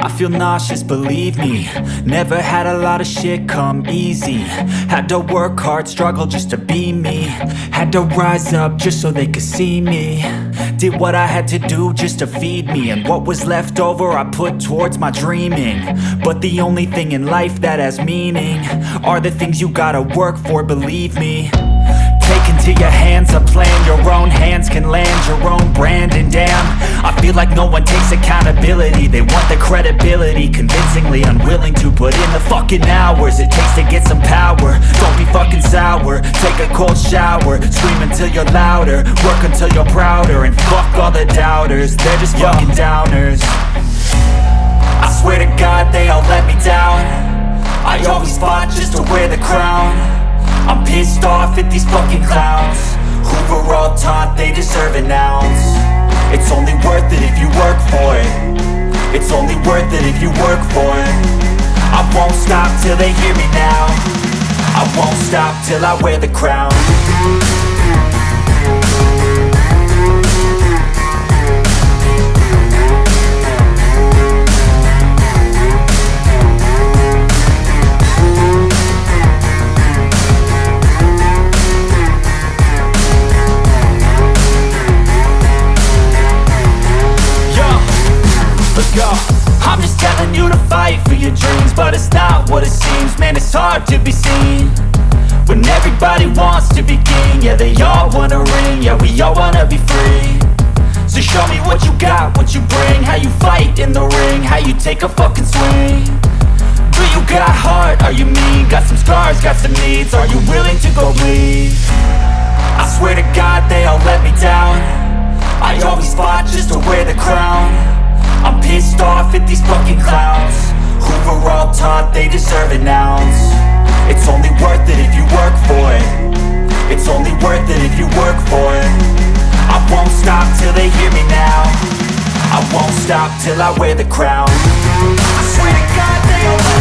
I feel nauseous, believe me. Never had a lot of shit come easy. Had to work hard, struggle just to be me. Had to rise up just so they could see me. Did what I had to do just to feed me. And what was left over I put towards my dreaming. But the only thing in life that has meaning are the things you gotta work for, believe me. Take into your hands a plan, your own hands can land your own brand. And damn, I feel like no one takes accountability. They want the credibility, convincingly unwilling to put in the fucking hours it takes to get some power. Don't be fucking sour, take a cold shower, scream until you're louder, work until you're prouder. And fuck all the doubters, they're just fucking downers. I swear to God they all let me down. I always fought just to wear the crown. I'm pissed off at these fucking clowns who were all taught they deserve an ounce. It's only worth it if you work for it. It's only worth it if you work for it. I won't stop till they hear me now. I won't stop till I wear the crown. I'm just telling you to fight for your dreams, but it's not what it seems. Man, it's hard to be seen when everybody wants to be king. Yeah, they all wanna ring, yeah, we all wanna be free. So show me what you got, what you bring, how you fight in the ring, how you take a fucking swing. Do you got heart, are you mean? Got some scars, got some needs, are you willing to go bleed? I swear to God they all let me down. I always fought just to wear the crown. I'm pissed off at these fucking clowns who were all taught they deserve an ounce. It's only worth it if you work for it. It's only worth it if you work for it. I won't stop till they hear me now. I won't stop till I wear the crown. I swear to God they all